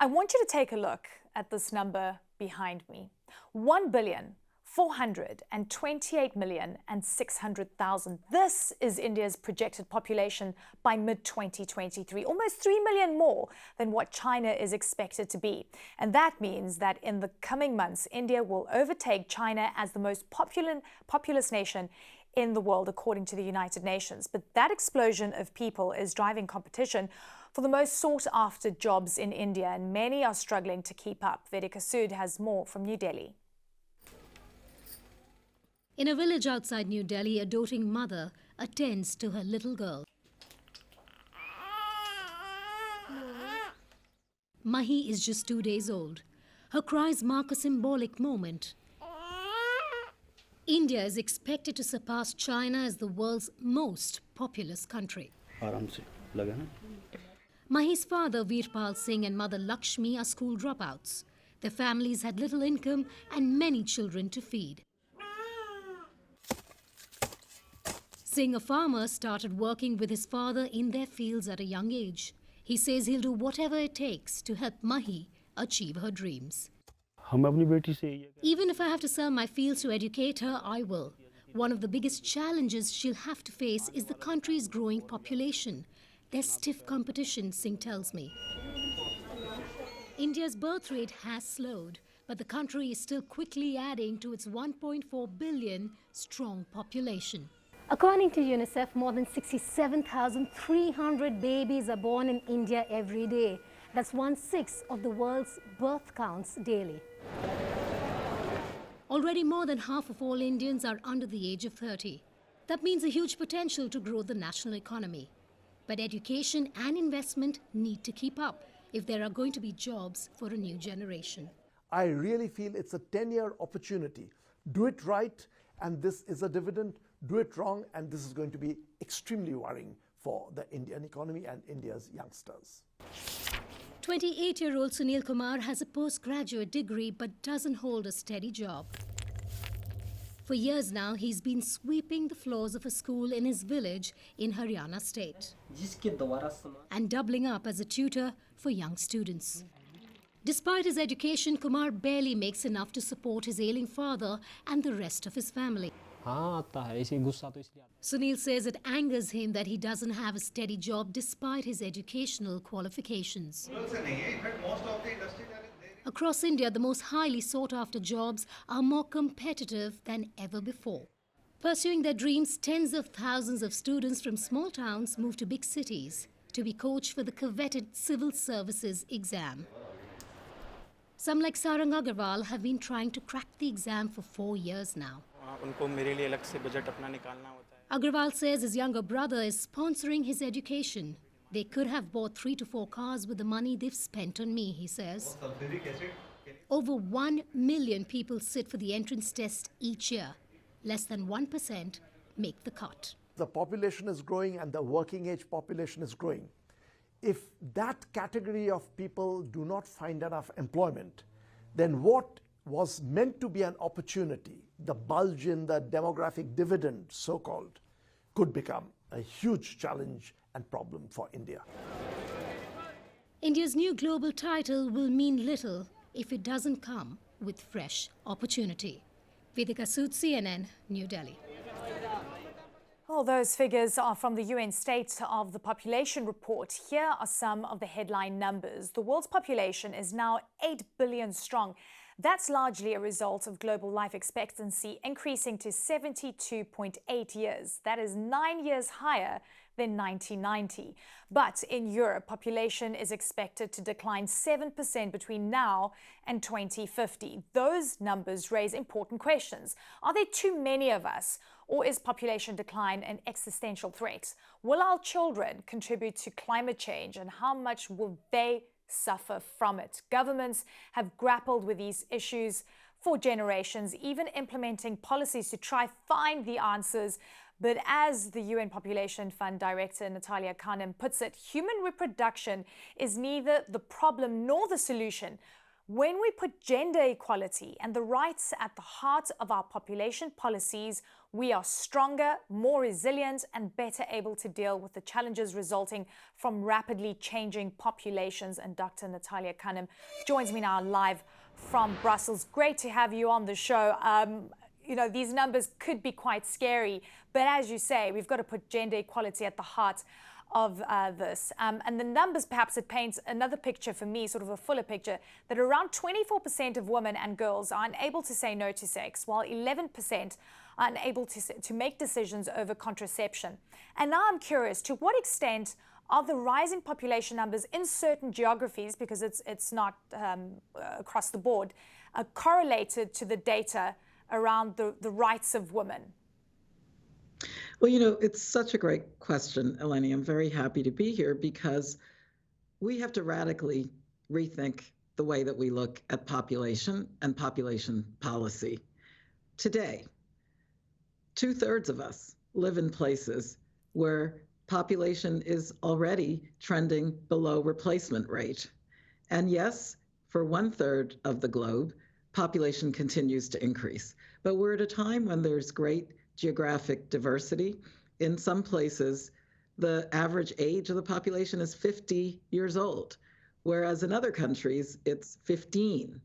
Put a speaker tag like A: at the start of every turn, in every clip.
A: I want you to take a look at this number behind me. 1,428,600,000. This is India's projected population by mid-2023, almost 3 million more than what China is expected to be. And that means that in the coming months, India will overtake China as the most populous nation in the world, according to the United Nations. But that explosion of people is driving competition for the most sought-after jobs in India, and many are struggling to keep up. Vedika Sood has more from New Delhi.
B: In a village outside New Delhi, a doting mother attends to her little girl. Mahi is just 2 days old. Her cries mark a symbolic moment. India is expected to surpass China as the world's most populous country. Mahi's father, Veerpal Singh, and mother, Lakshmi, are school dropouts. Their families had little income and many children to feed. Singh, a farmer, started working with his father in their fields at a young age. He says he'll do whatever it takes to help Mahi achieve her dreams. Even if I have to sell my fields to educate her, I will. One of the biggest challenges she'll have to face is the country's growing population. There's stiff competition, Singh tells me. India's birth rate has slowed, but the country is still quickly adding to its 1.4 billion strong population. According to UNICEF, more than 67,300 babies are born in India every day. That's 1/6 of the world's birth counts daily. Already more than half of all Indians are under the age of 30. That means a huge potential to grow the national economy. But education and investment need to keep up if there are going to be jobs for a new generation.
C: I really feel it's a 10-year opportunity. Do it right, and this is a dividend. Do it wrong, and this is going to be extremely worrying for the Indian economy and India's youngsters.
B: 28-year-old Sunil Kumar has a postgraduate degree but doesn't hold a steady job. For years now, he's been sweeping the floors of a school in his village in Haryana state and doubling up as a tutor for young students. Despite his education, Kumar barely makes enough to support his ailing father and the rest of his family. Sunil says it angers him that he doesn't have a steady job despite his educational qualifications. Across India, the most highly sought-after jobs are more competitive than ever before. Pursuing their dreams, tens of thousands of students from small towns move to big cities to be coached for the coveted civil services exam. Some, like Sarang Agarwal, have been trying to crack the exam for 4 years now. Agarwal says his younger brother is sponsoring his education. They could have bought 3 to 4 cars with the money they've spent on me, he says. Over 1 million people sit for the entrance test each year. Less than 1% make the cut.
C: The population is growing and the working age population is growing. If that category of people do not find enough employment, then what was meant to be an opportunity, the bulge in the demographic dividend, so-called, could become a huge challenge and problem for India.
B: India's new global title will mean little if it doesn't come with fresh opportunity. Vedika Sood, CNN, New Delhi.
A: Well, those figures are from the UN State of the Population report. Here are some of the headline numbers. The world's population is now 8 billion strong. That's largely a result of global life expectancy increasing to 72.8 years. That is 9 years higher than 1990. But in Europe, population is expected to decline 7% between now and 2050. Those numbers raise important questions. Are there too many of us, or is population decline an existential threat? Will our children contribute to climate change, and how much will they suffer from it? Governments have grappled with these issues for generations, even implementing policies to try find the answers. But as the UN Population Fund Director Natalia Kanem puts it, human reproduction is neither the problem nor the solution. When we put gender equality and the rights at the heart of our population policies, we are stronger, more resilient, and better able to deal with the challenges resulting from rapidly changing populations. And Dr. Natalia Kanem joins me now live from Brussels. Great to have you on the show. You know, these numbers could be quite scary, but as you say, we've got to put gender equality at the heart of this. And the numbers, perhaps it paints another picture for me, sort of a fuller picture, that around 24% of women and girls are unable to say no to sex, while 11% are unable to make decisions over contraception. And now I'm curious, to what extent are the rising population numbers in certain geographies, because it's not across the board, correlated to the data around the rights of women?
D: Well, you know, it's such a great question, Eleni. I'm very happy to be here because we have to radically rethink the way that we look at population and population policy. Today, 2/3 of us live in places where population is already trending below replacement rate. And yes, for 1/3 of the globe, population continues to increase. But we're at a time when there's great geographic diversity. In some places, the average age of the population is 50 years old, whereas in other countries, it's 15.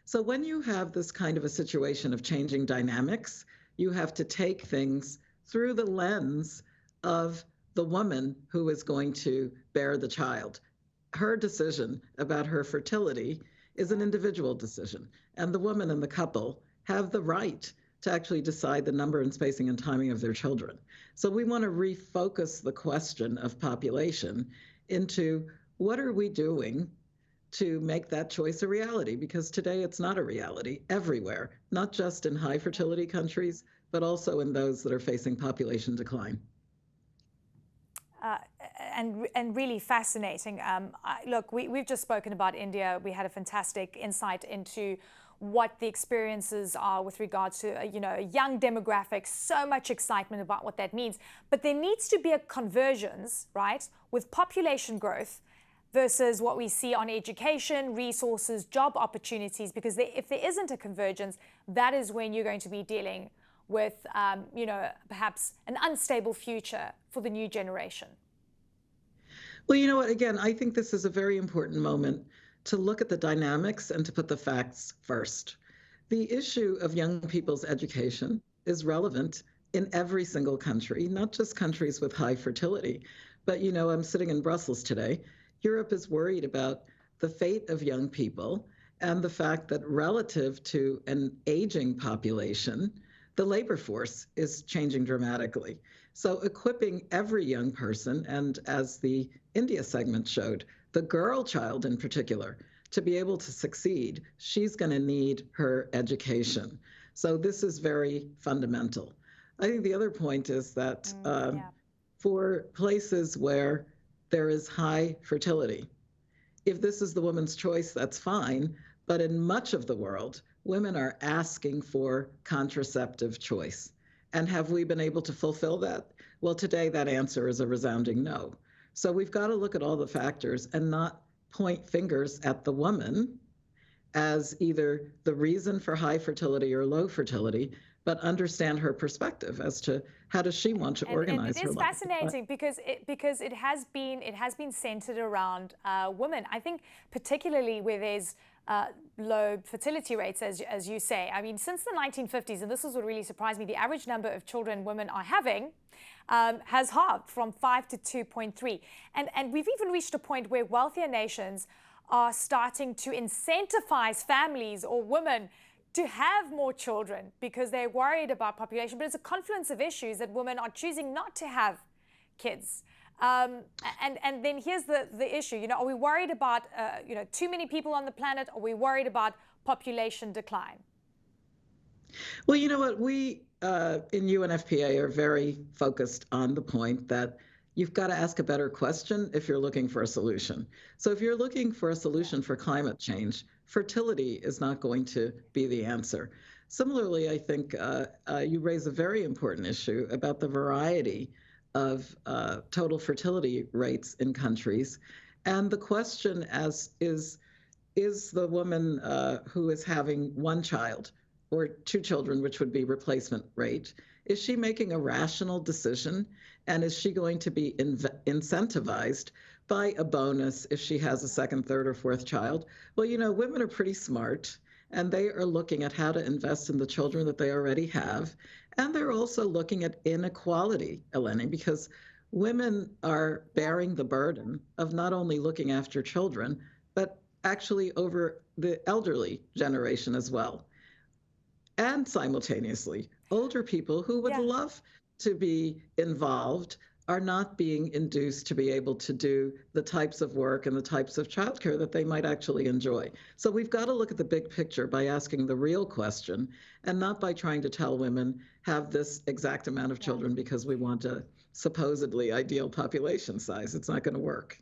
D: So when you have this kind of a situation of changing dynamics, you have to take things through the lens of the woman who is going to bear the child. Her decision about her fertility is an individual decision, and the woman and the couple have the right to actually decide the number and spacing and timing of their children. So we want to refocus the question of population into what are we doing to make that choice a reality? Because today it's not a reality everywhere, not just in high fertility countries, but also in those that are facing population decline.
A: And really fascinating. Look, we've just spoken about India. We had a fantastic insight into what the experiences are with regards to, a young demographic, so much excitement about what that means. But there needs to be a convergence, right, with population growth versus what we see on education, resources, job opportunities, because if there isn't a convergence, that is when you're going to be dealing with, perhaps an unstable future for the new generation.
D: Well, you know what, again, I think this is a very important moment to look at the dynamics and to put the facts first. The issue of young people's education is relevant in every single country, not just countries with high fertility. But, I'm sitting in Brussels today. Europe is worried about the fate of young people and the fact that relative to an aging population, the labor force is changing dramatically. So equipping every young person, and as the India segment showed, the girl child in particular, to be able to succeed, she's going to need her education. So this is very fundamental. I think the other point is that for places where there is high fertility, if this is the woman's choice, that's fine. But in much of the world, women are asking for contraceptive choice. And have we been able to fulfill that? Well, today that answer is a resounding no. So we've got to look at all the factors and not point fingers at the woman as either the reason for high fertility or low fertility, but understand her perspective as to how does she want to organize her life.
A: It is fascinating because it has been centered around women. I think particularly where there's low fertility rates, as you say. I mean, since the 1950s, and this is what really surprised me, the average number of children women are having has halved from 5 to 2.3. And we've even reached a point where wealthier nations are starting to incentivize families or women to have more children because they're worried about population. But it's a confluence of issues that women are choosing not to have kids. And then here's the issue. Are we worried about too many people on the planet? Or are we worried about population decline?
D: Well, you know what? We in UNFPA are very focused on the point that you've got to ask a better question if you're looking for a solution. So if you're looking for a solution for climate change, fertility is not going to be the answer. Similarly, I think you raise a very important issue about the variety of total fertility rates in countries. And the question is the woman who is having one child or 2 children, which would be replacement rate, is she making a rational decision? And is she going to be incentivized by a bonus if she has a second, third, or fourth child? Well, women are pretty smart, and they are looking at how to invest in the children that they already have. And they're also looking at inequality, Eleni, because women are bearing the burden of not only looking after children, but actually over the elderly generation as well. And simultaneously, older people who would love to be involved are not being induced to be able to do the types of work and the types of childcare that they might actually enjoy. So we've got to look at the big picture by asking the real question and not by trying to tell women have this exact amount of children because we want a supposedly ideal population size. It's not going to work.